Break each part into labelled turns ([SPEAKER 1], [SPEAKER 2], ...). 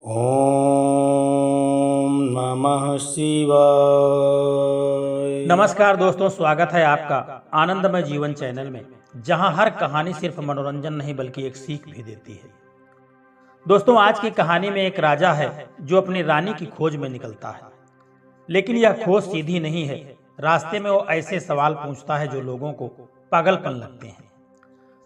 [SPEAKER 1] ओम नमः शिवाय।
[SPEAKER 2] नमस्कार दोस्तों, स्वागत है आपका आनंदमय जीवन चैनल में, जहां हर कहानी सिर्फ मनोरंजन नहीं बल्कि एक सीख भी देती है। दोस्तों, आज की कहानी में एक राजा है जो अपनी रानी की खोज में निकलता है, लेकिन यह खोज सीधी नहीं है। रास्ते में वो ऐसे सवाल पूछता है जो लोगों को पागलपन लगते हैं।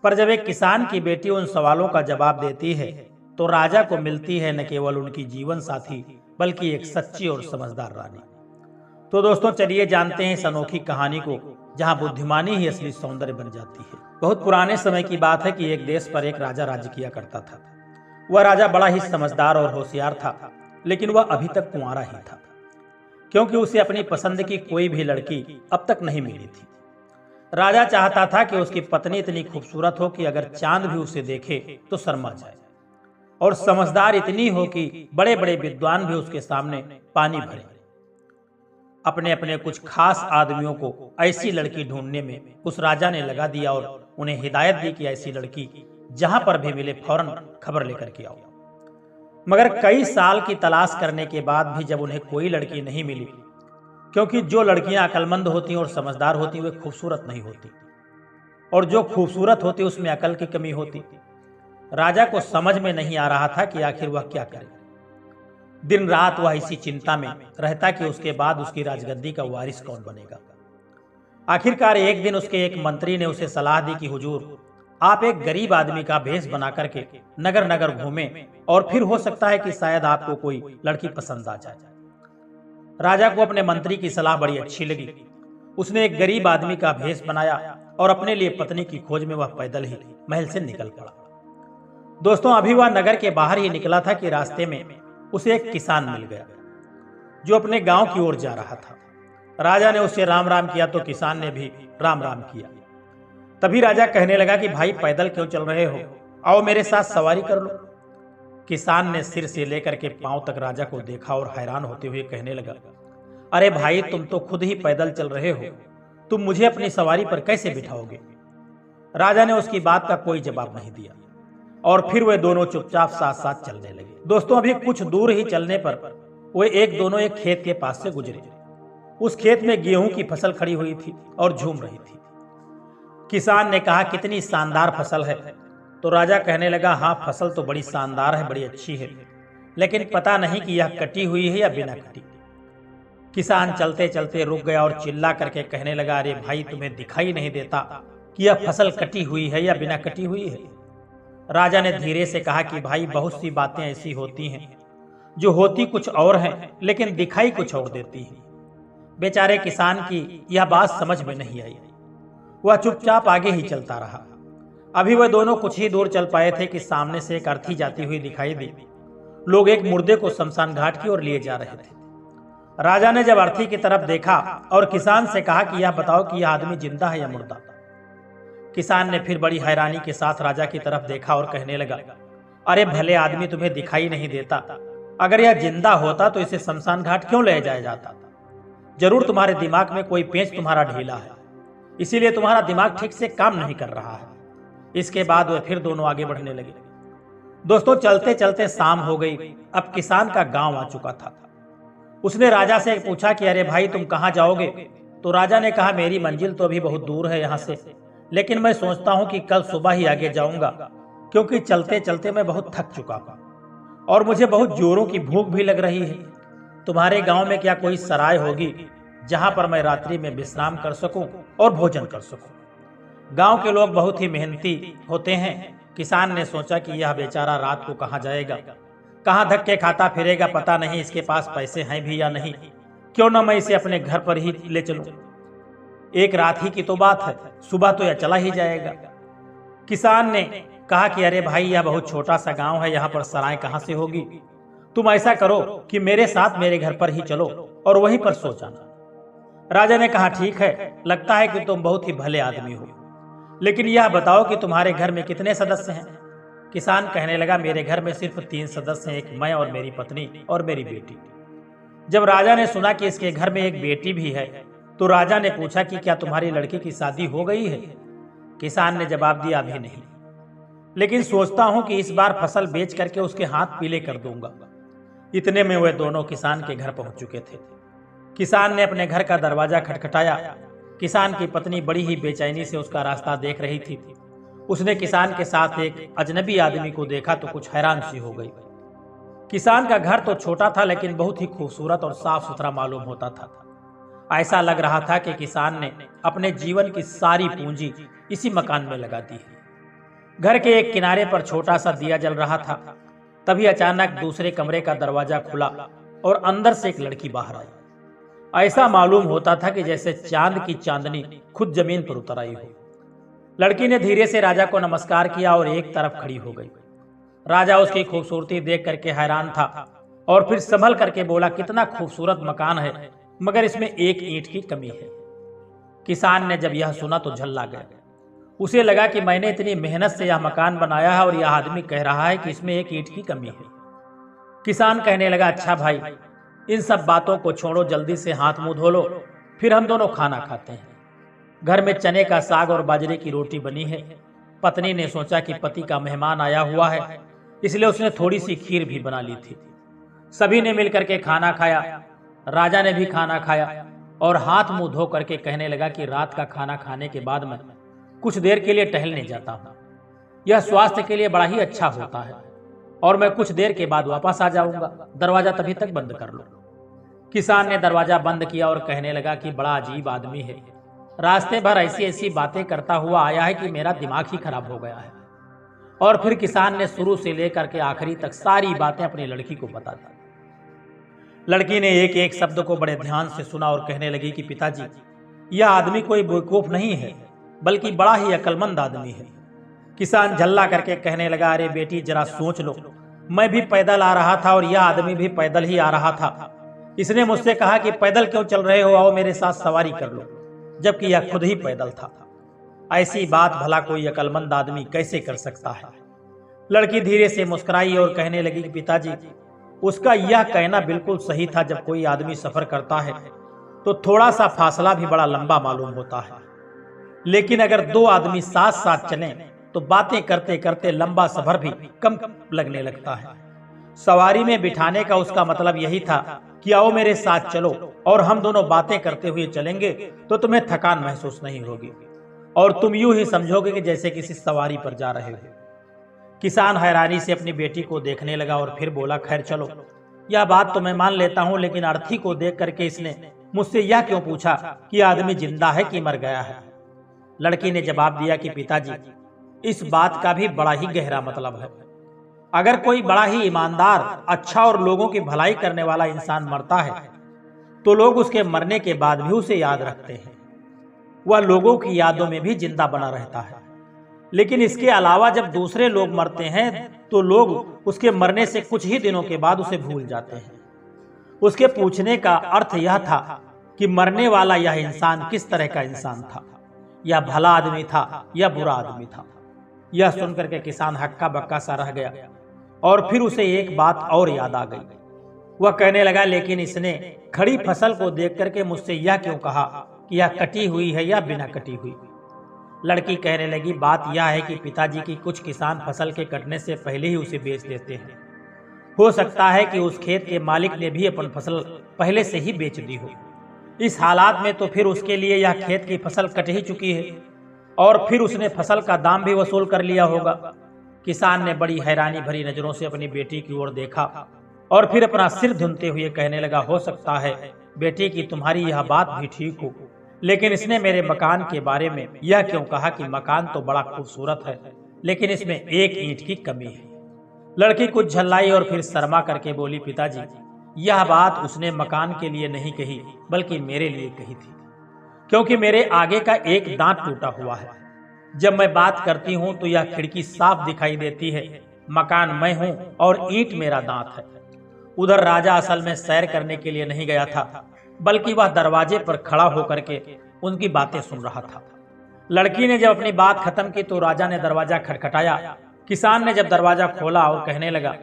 [SPEAKER 2] पर जब एक किसान की बेटी उन सवालों का जवाब देती है तो राजा को मिलती है न केवल उनकी जीवन साथी बल्कि एक सच्ची और समझदार रानी। तो दोस्तों, चलिए जानते हैं इस अनोखी कहानी को, जहां बुद्धिमानी ही असली सौंदर्य बन जाती है। बहुत पुराने समय की बात है कि एक देश पर एक राजा राज्य किया करता था। वह राजा बड़ा ही समझदार और होशियार था, लेकिन वह अभी तक कुंवारा ही था, क्योंकि उसे अपनी पसंद की कोई भी लड़की अब तक नहीं मिली थी। राजा चाहता था कि उसकी पत्नी इतनी खूबसूरत हो कि अगर चांद भी उसे देखे तो शर्मा जाए, और समझदार इतनी हो कि बड़े बड़े विद्वान भी उसके सामने पानी भरे। अपने अपने कुछ खास आदमियों को ऐसी लड़की ढूंढने में उस राजा ने लगा दिया और उन्हें हिदायत दी कि ऐसी लड़की जहां पर भी मिले फौरन खबर लेकर के आओ। मगर कई साल की तलाश करने के बाद भी जब उन्हें कोई लड़की नहीं मिली, क्योंकि जो लड़कियां अक्लमंद होती और समझदार होती वे खूबसूरत नहीं होती, और जो खूबसूरत होती उसमें अकल की कमी होती, राजा को समझ में नहीं आ रहा था कि आखिर वह क्या करे। दिन रात वह इसी चिंता में रहता कि उसके बाद उसकी राजगद्दी का वारिस कौन बनेगा। आखिरकार एक दिन उसके एक मंत्री ने उसे सलाह दी कि हुजूर, आप एक गरीब आदमी का भेष बना करके नगर नगर घूमें, और फिर हो सकता है कि शायद आपको कोई लड़की पसंद आ जाए। राजा को अपने मंत्री की सलाह बड़ी अच्छी लगी। उसने एक गरीब आदमी का भेष बनाया और अपने लिए पत्नी की खोज में वह पैदल ही महल से निकल पड़ा। दोस्तों, अभी वह नगर के बाहर ही निकला था कि रास्ते में उसे एक किसान मिल गया जो अपने गांव की ओर जा रहा था। राजा ने उससे राम राम किया तो किसान ने भी राम राम किया। तभी राजा कहने लगा कि भाई, पैदल क्यों चल रहे हो, आओ मेरे साथ सवारी कर लो। किसान ने सिर से लेकर के पांव तक राजा को देखा और हैरान होते हुए कहने लगा, अरे भाई, तुम तो खुद ही पैदल चल रहे हो, तुम मुझे अपनी सवारी पर कैसे बिठाओगे। राजा ने उसकी बात का कोई जवाब नहीं दिया और फिर वे दोनों चुपचाप साथ साथ चलने लगे। दोस्तों, अभी कुछ दूर ही चलने पर वे दोनों एक खेत के पास से गुजरे। उस खेत में गेहूं की फसल खड़ी हुई थी और झूम रही थी। किसान ने कहा, कितनी शानदार फसल है। तो राजा कहने लगा, हाँ, फसल तो बड़ी शानदार है, बड़ी अच्छी है, लेकिन पता नहीं कि यह कटी हुई है या बिना कटी। किसान चलते चलते रुक गया और चिल्ला करके कहने लगा, अरे भाई, तुम्हें दिखाई नहीं देता कि यह फसल कटी हुई है या बिना कटी हुई है। राजा ने धीरे से कहा कि भाई, बहुत सी बातें ऐसी होती हैं जो होती कुछ और हैं लेकिन दिखाई कुछ और देती हैं। बेचारे किसान की यह बात समझ में नहीं आई। वह चुपचाप आगे ही चलता रहा। अभी वह दोनों कुछ ही दूर चल पाए थे कि सामने से एक अर्थी जाती हुई दिखाई दी। लोग एक मुर्दे को शमशान घाट की ओर लिए जा रहे थे। राजा ने जब अर्थी की तरफ देखा और किसान से कहा कि यह बताओ कि यह आदमी जिंदा है या मुर्दा। किसान ने फिर बड़ी हैरानी के साथ राजा की तरफ देखा और कहने लगा, अरे भले आदमी, तुम्हें दिखाई नहीं देता? अगर यह जिंदा होता तो इसे शमशान घाट क्यों ले जाया जाता? जरूर तुम्हारे दिमाग में कोई पेंच तुम्हारा ढीला है, इसीलिए तुम्हारा दिमाग ठीक से काम नहीं कर रहा है। इसके बाद वे फिर दोनों आगे बढ़ने लगे। दोस्तों, चलते चलते शाम हो गई। अब किसान का गांव आ चुका था। उसने राजा से पूछा कि अरे भाई, तुम कहाँ जाओगे? तो राजा ने कहा, मेरी मंजिल तो अभी बहुत दूर है यहाँ से, लेकिन मैं सोचता हूँ कि कल सुबह ही आगे जाऊंगा, क्योंकि चलते चलते मैं बहुत थक चुका हूँ और मुझे बहुत जोरों की भूख भी लग रही है। तुम्हारे गांव में क्या कोई सराय होगी जहां पर मैं रात्रि में विश्राम कर सकूं और भोजन कर सकूं? गांव के लोग बहुत ही मेहनती होते हैं। किसान ने सोचा कि यह बेचारा रात को कहाँ जाएगा, कहाँ धक्के खाता फिरेगा, पता नहीं इसके पास पैसे हैं भी या नहीं। क्यों न मैं इसे अपने घर पर ही ले चलूं। एक रात ही की तो बात है, सुबह तो यह चला ही जाएगा। किसान ने कहा कि अरे भाई, यह बहुत छोटा सा गांव है, यहाँ पर सराय कहाँ से होगी? तुम ऐसा करो कि मेरे साथ मेरे घर पर ही चलो और वहीं पर सो जाना। राजा ने कहा, ठीक है, लगता है कि तुम बहुत ही भले आदमी हो, लेकिन यह बताओ कि तुम्हारे घर में कितने सदस्य हैं? किसान कहने लगा, मेरे घर में सिर्फ 3 सदस्य हैं, एक मैं और मेरी पत्नी और मेरी बेटी। जब राजा ने सुना कि इसके घर में एक बेटी भी है तो राजा ने पूछा कि क्या तुम्हारी लड़की की शादी हो गई है? किसान ने जवाब दिया, अभी नहीं, लेकिन सोचता हूं कि इस बार फसल बेच करके उसके हाथ पीले कर दूंगा। इतने में वे दोनों किसान के घर पहुंच चुके थे। किसान ने अपने घर का दरवाजा खटखटाया। किसान की पत्नी बड़ी ही बेचैनी से उसका रास्ता देख रही थी। उसने किसान के साथ एक अजनबी आदमी को देखा तो कुछ हैरान सी हो गई। किसान का घर तो छोटा था लेकिन बहुत ही खूबसूरत और साफ सुथरा मालूम होता था। ऐसा लग रहा था कि किसान ने अपने जीवन की सारी पूंजी इसी मकान में लगा दी है। घर के एक किनारे पर छोटा सा दिया जल रहा था। तभी अचानक दूसरे कमरे का दरवाजा खुला और अंदर से एक लड़की बाहर आई। ऐसा मालूम होता था कि जैसे चांद की चांदनी खुद जमीन पर उतर आई हो। लड़की ने धीरे से राजा को नमस्कार किया और एक तरफ खड़ी हो गई। राजा उसकी खूबसूरती देख करके हैरान था और फिर संभल करके बोला, कितना खूबसूरत मकान है, मगर इसमें एक ईंट की कमी है। किसान ने जब यह सुना तो झल्ला गया। उसे लगा कि मैंने इतनी मेहनत से यह मकान बनाया है और यह आदमी कह रहा है कि इसमें एक ईंट की कमी है। किसान कहने लगा, अच्छा भाई, इन सब बातों को छोड़ो, जल्दी से हाथ मुंह धो लो, फिर हम दोनों खाना खाते हैं। घर में चने का साग और बाजरे की रोटी बनी है। पत्नी ने सोचा कि पति का मेहमान आया हुआ है, इसलिए उसने थोड़ी सी खीर भी बना ली थी। सभी ने मिलकर के खाना खाया। राजा ने भी खाना खाया और हाथ मुंह धो करके कहने लगा कि रात का खाना खाने के बाद मैं कुछ देर के लिए टहलने जाता हूँ। यह स्वास्थ्य के लिए बड़ा ही अच्छा होता है और मैं कुछ देर के बाद वापस आ जाऊंगा। दरवाजा तभी तक बंद कर लो। किसान ने दरवाजा बंद किया और कहने लगा कि बड़ा अजीब आदमी है, रास्ते भर ऐसी ऐसी बातें करता हुआ आया है कि मेरा दिमाग ही खराब हो गया है। और फिर किसान ने शुरू से लेकर के आखिरी तक सारी बातें अपनी लड़की को बता दी। लड़की ने एक एक शब्द को बड़े ध्यान से सुना और कहने लगी कि पिताजी, यह आदमी कोई बेवकूफ नहीं है, बल्कि बड़ा ही अक्लमंद आदमी है। किसान झल्ला करके कहने लगा, अरे बेटी, जरा सोच लो, मैं भी पैदल आ रहा था और यह आदमी भी पैदल ही आ रहा था। इसने मुझसे कहा कि पैदल क्यों चल रहे हो, आओ मेरे साथ सवारी कर लो, जबकि यह खुद ही पैदल था। ऐसी बात भला कोई अक्लमंद आदमी कैसे कर सकता है। लड़की धीरे से मुस्कुराई और कहने लगी कि पिताजी, उसका यह कहना बिल्कुल सही था। जब कोई आदमी सफर करता है तो थोड़ा सा फासला भी बड़ा लंबा मालूम होता है, लेकिन अगर दो आदमी साथ साथ चलें तो बातें करते करते लंबा सफर भी कम लगने लगता है। सवारी में बिठाने का उसका मतलब यही था कि आओ मेरे साथ चलो और हम दोनों बातें करते हुए चलेंगे तो तुम्हें थकान महसूस नहीं होगी और तुम यूं ही समझोगे कि जैसे किसी सवारी पर जा रहे हो। किसान हैरानी से अपनी बेटी को देखने लगा और फिर बोला, खैर चलो, यह बात तो मैं मान लेता हूं, लेकिन अर्थी को देख करके इसने मुझसे यह क्यों पूछा कि आदमी जिंदा है कि मर गया है। लड़की ने जवाब दिया कि पिताजी, इस बात का भी बड़ा ही गहरा मतलब है। अगर कोई बड़ा ही ईमानदार, अच्छा और लोगों की भलाई करने वाला इंसान मरता है तो लोग उसके मरने के बाद भी उसे याद रखते हैं। वह लोगों की यादों में भी जिंदा बना रहता है। लेकिन इसके अलावा जब दूसरे लोग मरते हैं तो लोग उसके मरने से कुछ ही दिनों के बाद उसे भूल जाते हैं। उसके पूछने का अर्थ यह था कि मरने वाला यह इंसान किस तरह का इंसान था, यह भला आदमी था या बुरा आदमी था। यह सुनकर के किसान हक्का बक्का सा रह गया और फिर उसे एक बात और याद आ गई। वह कहने लगा, लेकिन इसने खड़ी फसल को देख करके मुझसे यह क्यों कहा कि यह कटी हुई है या बिना कटी हुई। लड़की कहने लगी, बात यह है कि पिताजी की कुछ किसान फसल के कटने से पहले ही उसे बेच देते हैं। हो सकता है कि उस खेत के मालिक ने भी अपन फसल पहले से ही बेच दी हो। इस हालात में तो फिर उसके लिए यह खेत की फसल कट ही चुकी है और फिर उसने फसल का दाम भी वसूल कर लिया होगा। किसान ने बड़ी हैरानी भरी नजरों से अपनी बेटी की ओर देखा और फिर अपना सिर धुनते हुए कहने लगा, हो सकता है बेटी की तुम्हारी यह बात भी ठीक हो, लेकिन इसने मेरे मकान के बारे में यह क्यों कहा कि मकान तो बड़ा खूबसूरत है लेकिन इसमें एक ईंट की कमी है। लड़की कुछ झल्लाई और फिर शर्मा करके बोली, पिताजी, यह बात उसने मकान के लिए नहीं कही बल्कि मेरे लिए कही थी, क्योंकि मेरे आगे का एक दांत टूटा हुआ है। जब मैं बात करती हूँ तो यह खिड़की साफ दिखाई देती है। मकान मैं हूँ और ईंट मेरा दांत है। उधर राजा असल में सैर करने के लिए नहीं गया था, बल्कि वह दरवाजे पर खड़ा होकर के उनकी बातें सुन रहा था। लड़की ने जब अपनी बात खत्म की तो राजा ने दरवाजा खटखटाया। किसान ने जब दरवाजा खोला और कहने लगा,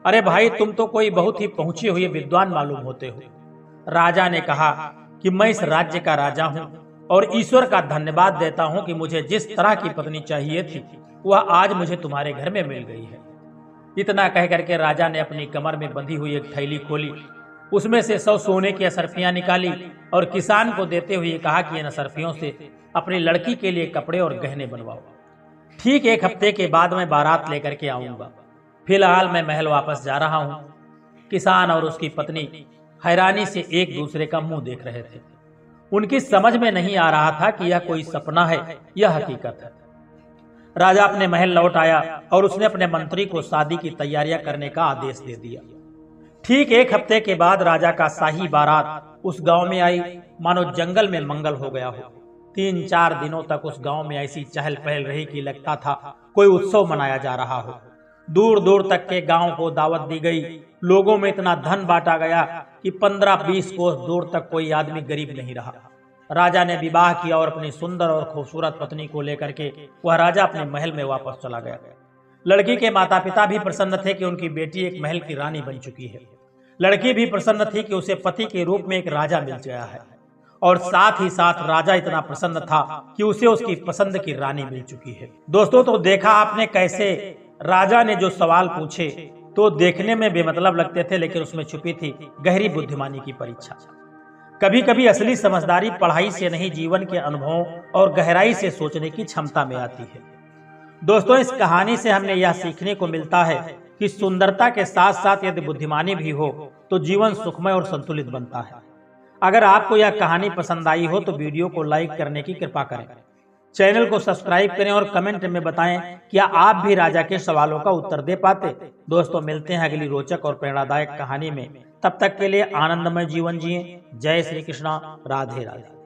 [SPEAKER 2] अरे भाई, तुम तो कोई बहुत ही पहुंचे हुए विद्वान मालूम होते हो। राजा ने कहा कि मैं इस राज्य का राजा हूं और ईश्वर का धन्यवाद देता हूं कि मुझे जिस तरह की पत्नी चाहिए थी वह आज मुझे तुम्हारे घर में मिल गई है। इतना कह करके राजा ने अपनी कमर में बंधी हुई एक थैली खोली, उसमें से 100 सोने की असरफियां निकाली और किसान को देते हुए कहा कि इन असरफियों से अपनी लड़की के लिए कपड़े और गहने बनवाओ। ठीक 1 हफ्ते के बाद मैं बारात लेकर के आऊंगा। फिलहाल मैं महल वापस जा रहा हूं। किसान और उसकी पत्नी हैरानी से एक दूसरे का मुंह देख रहे थे। उनकी समझ में नहीं आ रहा था कि यह कोई सपना है या हकीकत है। राजा अपने महल लौट आया और उसने अपने मंत्री को शादी की तैयारियां करने का आदेश दे दिया। ठीक 1 हफ्ते के बाद राजा का शाही बारात उस गांव में आई, मानो जंगल में मंगल हो गया हो। 3-4 दिनों तक उस गांव में ऐसी चहल पहल रही कि लगता था कोई उत्सव मनाया जा रहा हो। दूर दूर तक के गांव को दावत दी गई। लोगों में इतना धन बांटा गया कि 15-20 कोस दूर तक कोई आदमी गरीब नहीं रहा। राजा ने विवाह किया और अपनी सुंदर और खूबसूरत पत्नी को लेकर के वह राजा अपने महल में वापस चला गया। लड़की के माता पिता भी प्रसन्न थे कि उनकी बेटी एक महल की रानी बन चुकी है। लड़की भी प्रसन्न थी कि उसे पति के रूप में एक राजा मिल गया है, और साथ ही साथ राजा इतना प्रसन्न था कि उसे उसकी पसंद की रानी मिल चुकी है। दोस्तों, तो देखा आपने कैसे राजा ने जो सवाल पूछे तो देखने में बेमतलब लगते थे, लेकिन उसमें छुपी थी गहरी बुद्धिमानी की परीक्षा। कभी कभी असली समझदारी पढ़ाई से नहीं, जीवन के अनुभवों और गहराई से सोचने की क्षमता में आती है। दोस्तों, इस कहानी से हमें यह सीखने को मिलता है कि सुंदरता के साथ साथ यदि बुद्धिमानी भी हो तो जीवन सुखमय और संतुलित बनता है। अगर आपको यह कहानी पसंद आई हो तो वीडियो को लाइक करने की कृपा करें, चैनल को सब्सक्राइब करें और कमेंट में बताएं क्या आप भी राजा के सवालों का उत्तर दे पाते। दोस्तों, मिलते हैं अगली रोचक और प्रेरणादायक कहानी में। तब तक के लिए आनंदमय जीवन जिएं। जय श्री कृष्णा। राधे राधे।